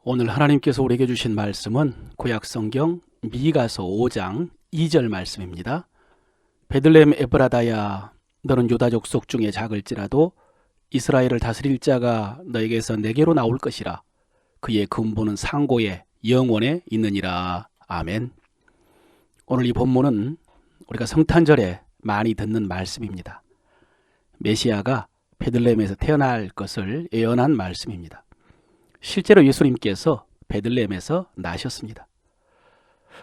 오늘 하나님께서 우리에게 주신 말씀은 구약성경 미가서 5장 2절 말씀입니다. 베들레헴 에브라다야, 너는 유다 족속 중에 작을지라도 이스라엘을 다스릴 자가 너에게서 내게로 나올 것이라. 그의 근본은 상고에 영원에 있느니라. 아멘. 오늘 이 본문은 우리가 성탄절에 많이 듣는 말씀입니다. 메시아가 베들레헴에서 태어날 것을 예언한 말씀입니다. 실제로 예수님께서 베들레헴에서 나셨습니다.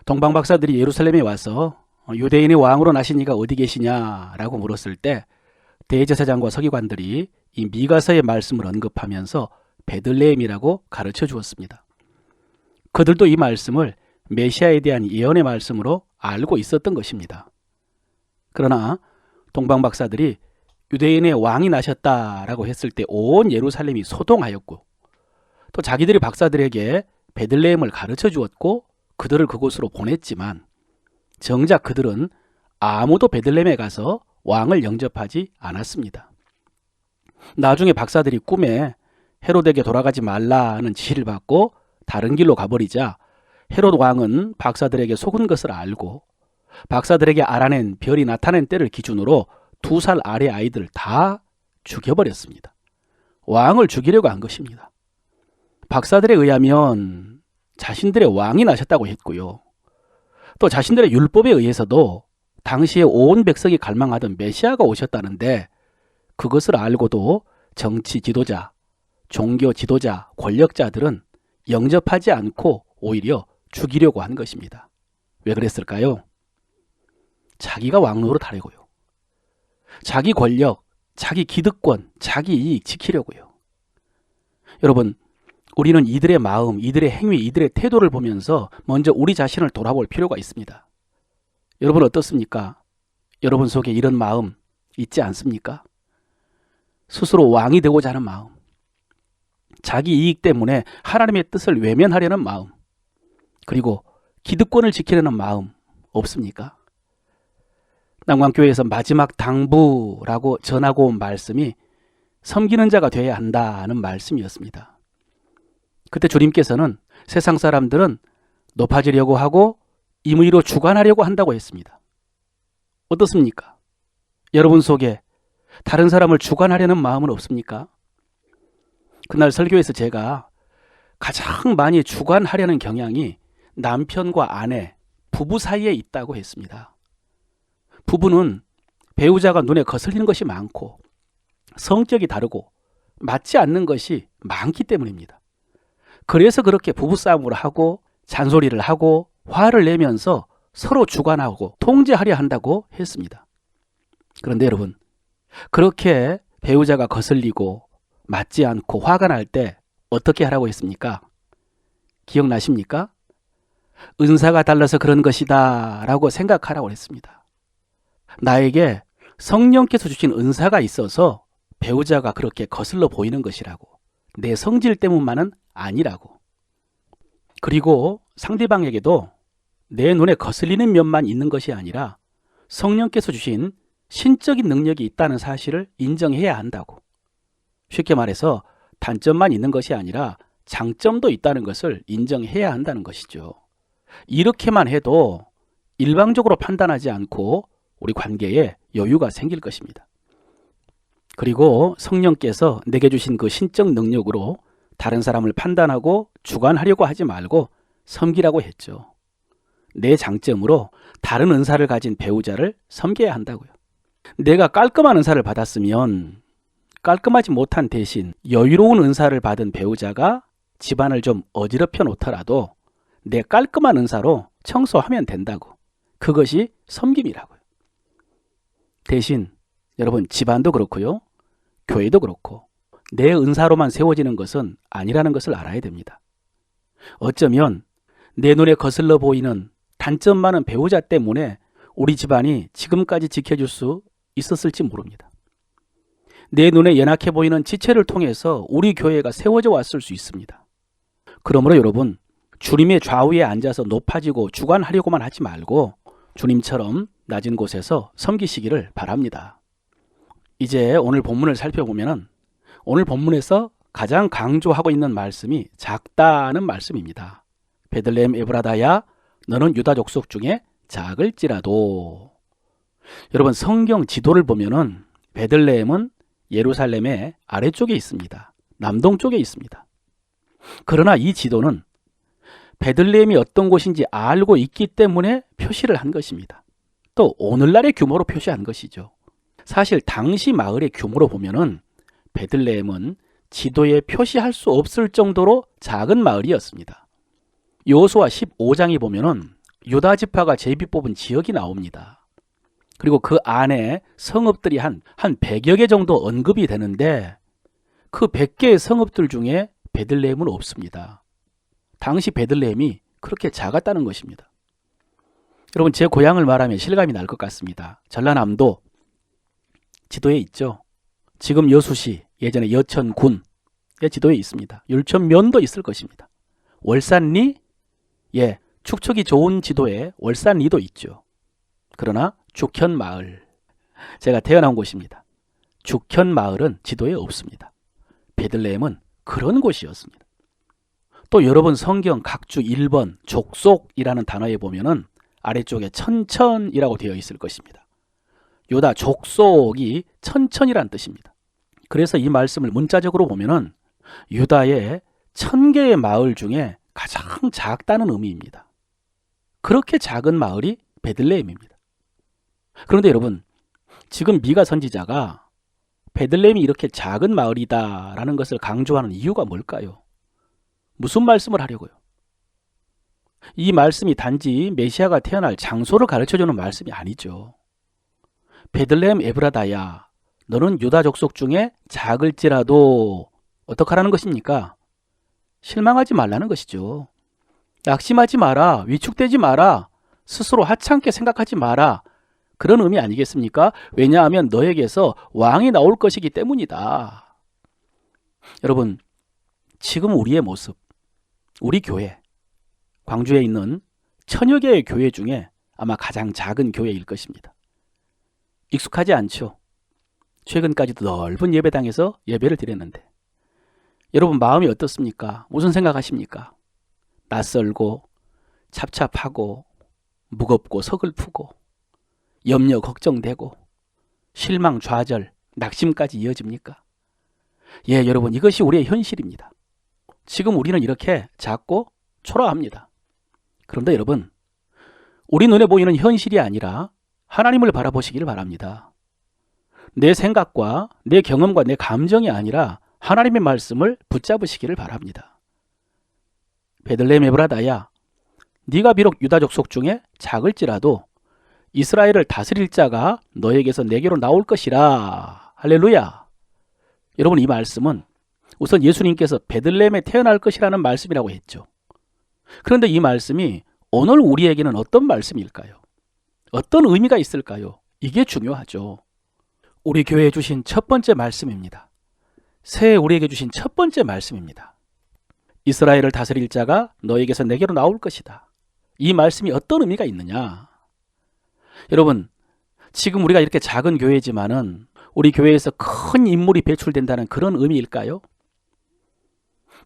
동방박사들이 예루살렘에 와서 유대인의 왕으로 나신 이가 어디 계시냐라고 물었을 때 대제사장과 서기관들이 이 미가서의 말씀을 언급하면서 베들레헴이라고 가르쳐 주었습니다. 그들도 이 말씀을 메시아에 대한 예언의 말씀으로 알고 있었던 것입니다. 그러나 동방박사들이 유대인의 왕이 나셨다라고 했을 때 온 예루살렘이 소동하였고, 또 자기들이 박사들에게 베들레헴을 가르쳐 주었고 그들을 그곳으로 보냈지만 정작 그들은 아무도 베들레헴에 가서 왕을 영접하지 않았습니다. 나중에 박사들이 꿈에 헤롯에게 돌아가지 말라는 지시를 받고 다른 길로 가버리자 헤롯 왕은 박사들에게 속은 것을 알고 박사들에게 알아낸 별이 나타낸 때를 기준으로 2살 아래 아이들 다 죽여버렸습니다. 왕을 죽이려고 한 것입니다. 박사들에 의하면 자신들의 왕이 나셨다고 했고요. 또 자신들의 율법에 의해서도 당시에 온 백성이 갈망하던 메시아가 오셨다는데 그것을 알고도 정치 지도자, 종교 지도자, 권력자들은 영접하지 않고 오히려 죽이려고 한 것입니다. 왜 그랬을까요? 자기가 왕 노릇하려고요. 자기 권력, 자기 기득권, 자기 이익 지키려고요. 여러분, 우리는 이들의 마음, 이들의 행위, 이들의 태도를 보면서 먼저 우리 자신을 돌아볼 필요가 있습니다. 여러분 어떻습니까? 여러분 속에 이런 마음 있지 않습니까? 스스로 왕이 되고자 하는 마음, 자기 이익 때문에 하나님의 뜻을 외면하려는 마음, 그리고 기득권을 지키려는 마음 없습니까? 남광교회에서 마지막 당부라고 전하고 온 말씀이 섬기는 자가 되어야 한다는 말씀이었습니다. 그때 주님께서는 세상 사람들은 높아지려고 하고 임의로 주관하려고 한다고 했습니다. 어떻습니까? 여러분 속에 다른 사람을 주관하려는 마음은 없습니까? 그날 설교에서 제가 가장 많이 주관하려는 경향이 남편과 아내, 부부 사이에 있다고 했습니다. 부부는 배우자가 눈에 거슬리는 것이 많고 성격이 다르고 맞지 않는 것이 많기 때문입니다. 그래서 그렇게 부부싸움을 하고 잔소리를 하고 화를 내면서 서로 주관하고 통제하려 한다고 했습니다. 그런데 여러분, 그렇게 배우자가 거슬리고 맞지 않고 화가 날 때 어떻게 하라고 했습니까? 기억나십니까? 은사가 달라서 그런 것이다 라고 생각하라고 했습니다. 나에게 성령께서 주신 은사가 있어서 배우자가 그렇게 거슬러 보이는 것이라고, 내 성질 때문만은 아니라고. 그리고 상대방에게도 내 눈에 거슬리는 면만 있는 것이 아니라 성령께서 주신 신적인 능력이 있다는 사실을 인정해야 한다고. 쉽게 말해서 단점만 있는 것이 아니라 장점도 있다는 것을 인정해야 한다는 것이죠. 이렇게만 해도 일방적으로 판단하지 않고 우리 관계에 여유가 생길 것입니다. 그리고 성령께서 내게 주신 그 신적 능력으로 다른 사람을 판단하고 주관하려고 하지 말고 섬기라고 했죠. 내 장점으로 다른 은사를 가진 배우자를 섬겨야 한다고요. 내가 깔끔한 은사를 받았으면 깔끔하지 못한 대신 여유로운 은사를 받은 배우자가 집안을 좀 어지럽혀 놓더라도 내 깔끔한 은사로 청소하면 된다고. 그것이 섬김이라고요. 대신 여러분, 집안도 그렇고요, 교회도 그렇고 내 은사로만 세워지는 것은 아니라는 것을 알아야 됩니다. 어쩌면 내 눈에 거슬러 보이는 단점 많은 배우자 때문에 우리 집안이 지금까지 지켜줄 수 있었을지 모릅니다. 내 눈에 연약해 보이는 지체를 통해서 우리 교회가 세워져 왔을 수 있습니다. 그러므로 여러분, 주님의 좌우에 앉아서 높아지고 주관하려고만 하지 말고 주님처럼 낮은 곳에서 섬기시기를 바랍니다. 이제 오늘 본문을 살펴보면 오늘 본문에서 가장 강조하고 있는 말씀이 작다는 말씀입니다. 베들레헴 에브라다야 너는 유다 족속 중에 작을지라도. 여러분 성경 지도를 보면은 베들레헴은 예루살렘의 아래쪽에 있습니다. 남동쪽에 있습니다. 그러나 이 지도는 베들레헴이 어떤 곳인지 알고 있기 때문에 표시를 한 것입니다. 또 오늘날의 규모로 표시한 것이죠. 사실 당시 마을의 규모로 보면은 베들레헴은 지도에 표시할 수 없을 정도로 작은 마을이었습니다. 여호수아 15장에 보면은 유다 지파가 제비 뽑은 지역이 나옵니다. 그리고 그 안에 성읍들이 한 100여 개 정도 언급이 되는데 그 100개의 성읍들 중에 베들레헴은 없습니다. 당시 베들레헴이 그렇게 작았다는 것입니다. 여러분 제 고향을 말하면 실감이 날 것 같습니다. 전라남도 지도에 있죠. 지금 여수시, 예전에 여천군의 지도에 있습니다. 율천면도 있을 것입니다. 월산리, 축척이 좋은 지도에 월산리도 있죠. 그러나 죽현마을, 제가 태어난 곳입니다. 죽현마을은 지도에 없습니다. 베들레헴은 그런 곳이었습니다. 또 여러분 성경 각주 1번 족속이라는 단어에 보면은 아래쪽에 천천이라고 되어 있을 것입니다. 유다 족속이 천천이라는 뜻입니다. 그래서 이 말씀을 문자적으로 보면은 유다의 1000개의 마을 중에 가장 작다는 의미입니다. 그렇게 작은 마을이 베들레헴입니다. 그런데 여러분 지금 미가 선지자가 베들레헴이 이렇게 작은 마을이다라는 것을 강조하는 이유가 뭘까요? 무슨 말씀을 하려고요? 이 말씀이 단지 메시아가 태어날 장소를 가르쳐주는 말씀이 아니죠. 베들레헴 에브라다야 너는 유다 족속 중에 작을지라도 어떡하라는 것입니까? 실망하지 말라는 것이죠. 낙심하지 마라. 위축되지 마라. 스스로 하찮게 생각하지 마라. 그런 의미 아니겠습니까? 왜냐하면 너에게서 왕이 나올 것이기 때문이다. 여러분 지금 우리의 모습, 우리 교회, 광주에 있는 1000여 개의 교회 중에 아마 가장 작은 교회일 것입니다. 익숙하지 않죠? 최근까지도 넓은 예배당에서 예배를 드렸는데 여러분 마음이 어떻습니까? 무슨 생각하십니까? 낯설고 찹찹하고 무겁고 서글프고 염려 걱정되고 실망 좌절 낙심까지 이어집니까? 여러분 이것이 우리의 현실입니다. 지금 우리는 이렇게 작고 초라합니다. 그런데 여러분 우리 눈에 보이는 현실이 아니라 하나님을 바라보시기를 바랍니다. 내 생각과 내 경험과 내 감정이 아니라 하나님의 말씀을 붙잡으시기를 바랍니다. 베들레헴 에브라다야 네가 비록 유다 족속 중에 작을지라도 이스라엘을 다스릴 자가 너에게서 내게로 나올 것이라. 할렐루야. 여러분 이 말씀은 우선 예수님께서 베들레헴에 태어날 것이라는 말씀이라고 했죠. 그런데 이 말씀이 오늘 우리에게는 어떤 말씀일까요? 어떤 의미가 있을까요? 이게 중요하죠. 우리 교회에 주신 첫 번째 말씀입니다. 새해 우리에게 주신 첫 번째 말씀입니다. 이스라엘을 다스릴 자가 너에게서 내게로 나올 것이다. 이 말씀이 어떤 의미가 있느냐? 여러분 지금 우리가 이렇게 작은 교회지만은 우리 교회에서 큰 인물이 배출된다는 그런 의미일까요?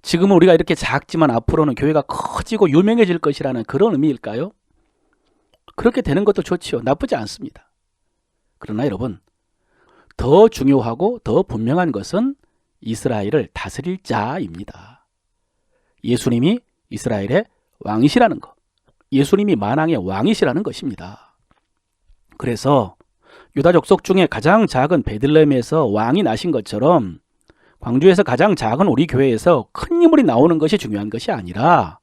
지금은 우리가 이렇게 작지만 앞으로는 교회가 커지고 유명해질 것이라는 그런 의미일까요? 그렇게 되는 것도 좋지요. 나쁘지 않습니다. 그러나 여러분 더 중요하고 더 분명한 것은 이스라엘을 다스릴 자입니다. 예수님이 이스라엘의 왕이시라는 것, 예수님이 만왕의 왕이시라는 것입니다. 그래서 유다 족속 중에 가장 작은 베들레헴에서 왕이 나신 것처럼 광주에서 가장 작은 우리 교회에서 큰 인물이 나오는 것이 중요한 것이 아니라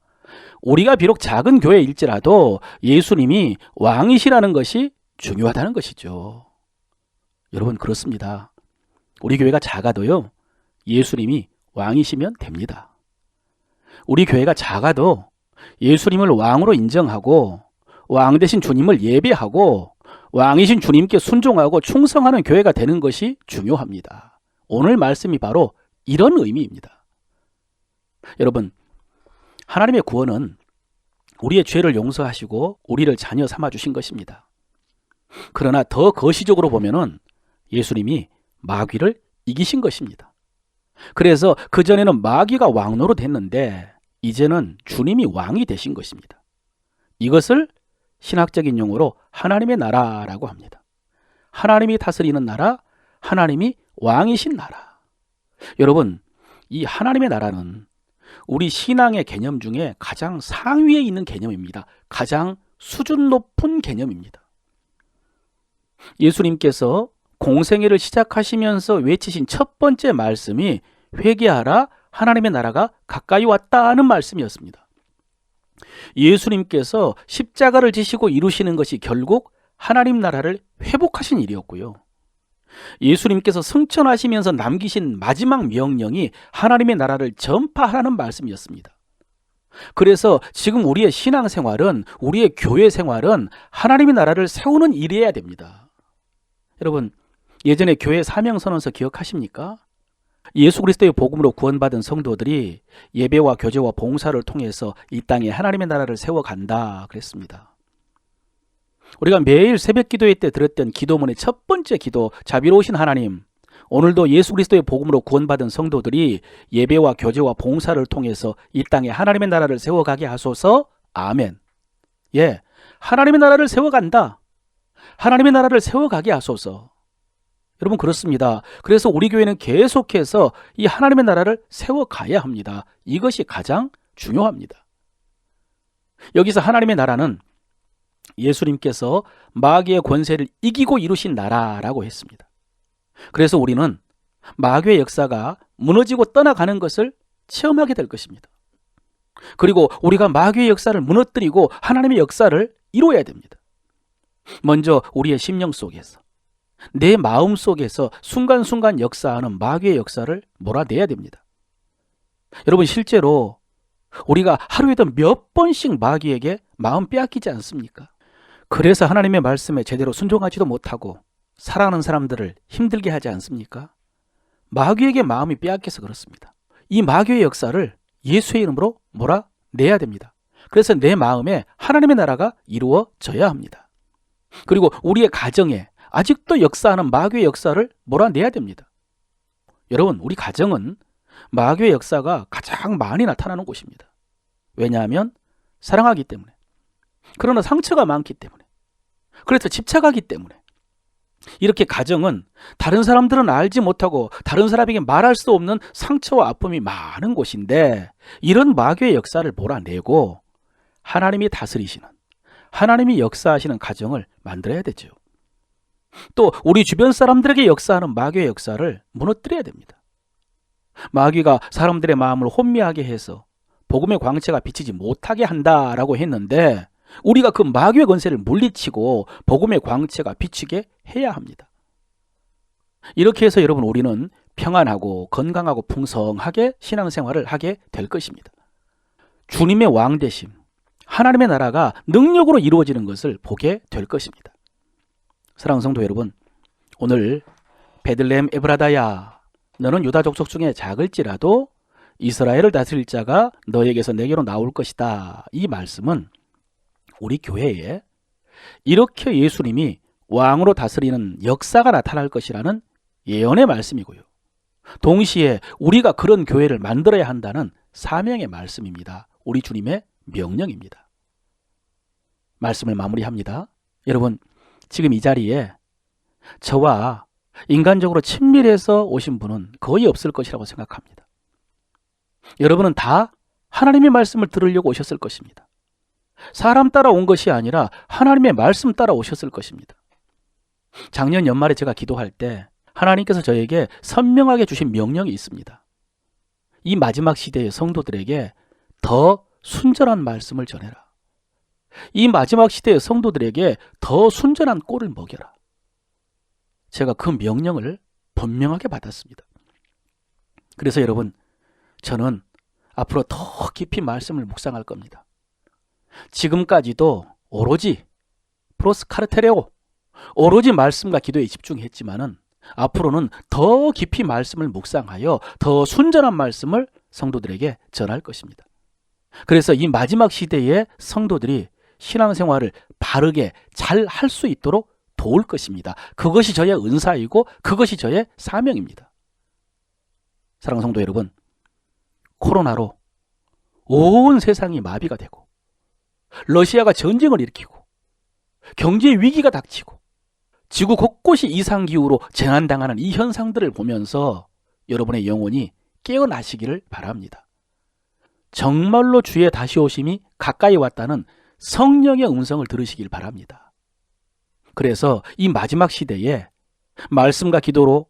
우리가 비록 작은 교회일지라도 예수님이 왕이시라는 것이 중요하다는 것이죠. 여러분 그렇습니다. 우리 교회가 작아도요 예수님이 왕이시면 됩니다. 우리 교회가 작아도 예수님을 왕으로 인정하고 왕 되신 주님을 예배하고 왕이신 주님께 순종하고 충성하는 교회가 되는 것이 중요합니다. 오늘 말씀이 바로 이런 의미입니다. 여러분 하나님의 구원은 우리의 죄를 용서하시고 우리를 자녀 삼아 주신 것입니다. 그러나 더 거시적으로 보면은 예수님이 마귀를 이기신 것입니다. 그래서 그전에는 마귀가 왕노로 됐는데 이제는 주님이 왕이 되신 것입니다. 이것을 신학적인 용어로 하나님의 나라라고 합니다. 하나님이 다스리는 나라, 하나님이 왕이신 나라. 여러분, 이 하나님의 나라는 우리 신앙의 개념 중에 가장 상위에 있는 개념입니다. 가장 수준 높은 개념입니다. 예수님께서 공생애를 시작하시면서 외치신 첫 번째 말씀이 회개하라, 하나님의 나라가 가까이 왔다는 말씀이었습니다. 예수님께서 십자가를 지시고 이루시는 것이 결국 하나님 나라를 회복하신 일이었고요. 예수님께서 승천하시면서 남기신 마지막 명령이 하나님의 나라를 전파하라는 말씀이었습니다. 그래서 지금 우리의 신앙생활은, 우리의 교회 생활은 하나님의 나라를 세우는 일이어야 됩니다. 여러분, 예전에 교회 사명선언서 기억하십니까? 예수 그리스도의 복음으로 구원받은 성도들이 예배와 교제와 봉사를 통해서 이 땅에 하나님의 나라를 세워간다 그랬습니다. 우리가 매일 새벽 기도회 때 들었던 기도문의 첫 번째 기도, 자비로우신 하나님, 오늘도 예수 그리스도의 복음으로 구원받은 성도들이 예배와 교제와 봉사를 통해서 이 땅에 하나님의 나라를 세워가게 하소서. 아멘. 예, 하나님의 나라를 세워간다. 하나님의 나라를 세워가게 하소서. 여러분, 그렇습니다. 그래서 우리 교회는 계속해서 이 하나님의 나라를 세워가야 합니다. 이것이 가장 중요합니다. 여기서 하나님의 나라는 예수님께서 마귀의 권세를 이기고 이루신 나라라고 했습니다. 그래서 우리는 마귀의 역사가 무너지고 떠나가는 것을 체험하게 될 것입니다. 그리고 우리가 마귀의 역사를 무너뜨리고 하나님의 역사를 이루어야 됩니다. 먼저 우리의 심령 속에서, 내 마음 속에서 순간순간 역사하는 마귀의 역사를 몰아내야 됩니다. 여러분, 실제로 우리가 하루에도 몇 번씩 마귀에게 마음 빼앗기지 않습니까? 그래서 하나님의 말씀에 제대로 순종하지도 못하고 사랑하는 사람들을 힘들게 하지 않습니까? 마귀에게 마음이 빼앗겨서 그렇습니다. 이 마귀의 역사를 예수의 이름으로 몰아내야 됩니다. 그래서 내 마음에 하나님의 나라가 이루어져야 합니다. 그리고 우리의 가정에 아직도 역사하는 마귀의 역사를 몰아내야 됩니다. 여러분, 우리 가정은 마귀의 역사가 가장 많이 나타나는 곳입니다. 왜냐하면 사랑하기 때문에, 그러나 상처가 많기 때문에, 그래서 집착하기 때문에. 이렇게 가정은 다른 사람들은 알지 못하고 다른 사람에게 말할 수 없는 상처와 아픔이 많은 곳인데, 이런 마귀의 역사를 몰아내고 하나님이 다스리시는, 하나님이 역사하시는 가정을 만들어야 되죠. 또 우리 주변 사람들에게 역사하는 마귀의 역사를 무너뜨려야 됩니다. 마귀가 사람들의 마음을 혼미하게 해서 복음의 광채가 비치지 못하게 한다라고 했는데, 우리가 그 마귀의 권세를 물리치고 복음의 광채가 비치게 해야 합니다. 이렇게 해서 여러분, 우리는 평안하고 건강하고 풍성하게 신앙생활을 하게 될 것입니다. 주님의 왕되심, 하나님의 나라가 능력으로 이루어지는 것을 보게 될 것입니다. 사랑하는 성도 여러분, 오늘 베들레헴 에브라다야, 너는 유다 족속 중에 작을지라도 이스라엘을 다스릴 자가 너에게서 내게로 나올 것이다. 이 말씀은 우리 교회에 이렇게 예수님이 왕으로 다스리는 역사가 나타날 것이라는 예언의 말씀이고요. 동시에 우리가 그런 교회를 만들어야 한다는 사명의 말씀입니다. 우리 주님의 명령입니다. 말씀을 마무리합니다. 여러분, 지금 이 자리에 저와 인간적으로 친밀해서 오신 분은 거의 없을 것이라고 생각합니다. 여러분은 다 하나님의 말씀을 들으려고 오셨을 것입니다. 사람 따라 온 것이 아니라 하나님의 말씀 따라 오셨을 것입니다. 작년 연말에 제가 기도할 때 하나님께서 저에게 선명하게 주신 명령이 있습니다. 이 마지막 시대의 성도들에게 더 순전한 말씀을 전해라. 이 마지막 시대의 성도들에게 더 순전한 꼴을 먹여라. 제가 그 명령을 분명하게 받았습니다. 그래서 여러분, 저는 앞으로 더 깊이 말씀을 묵상할 겁니다. 지금까지도 오로지 프로스카르테레오, 오로지 말씀과 기도에 집중했지만은 앞으로는 더 깊이 말씀을 묵상하여 더 순전한 말씀을 성도들에게 전할 것입니다. 그래서 이 마지막 시대의 성도들이 신앙생활을 바르게 잘 할 수 있도록 도울 것입니다. 그것이 저의 은사이고 그것이 저의 사명입니다. 사랑하는 성도 여러분, 코로나로 온 세상이 마비가 되고 러시아가 전쟁을 일으키고 경제 위기가 닥치고 지구 곳곳이 이상기후로 재난당하는 이 현상들을 보면서 여러분의 영혼이 깨어나시기를 바랍니다. 정말로 주의 다시 오심이 가까이 왔다는 성령의 음성을 들으시길 바랍니다. 그래서 이 마지막 시대에 말씀과 기도로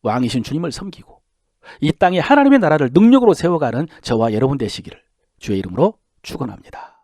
왕이신 주님을 섬기고 이 땅에 하나님의 나라를 능력으로 세워가는 저와 여러분 되시기를 주의 이름으로 축원합니다.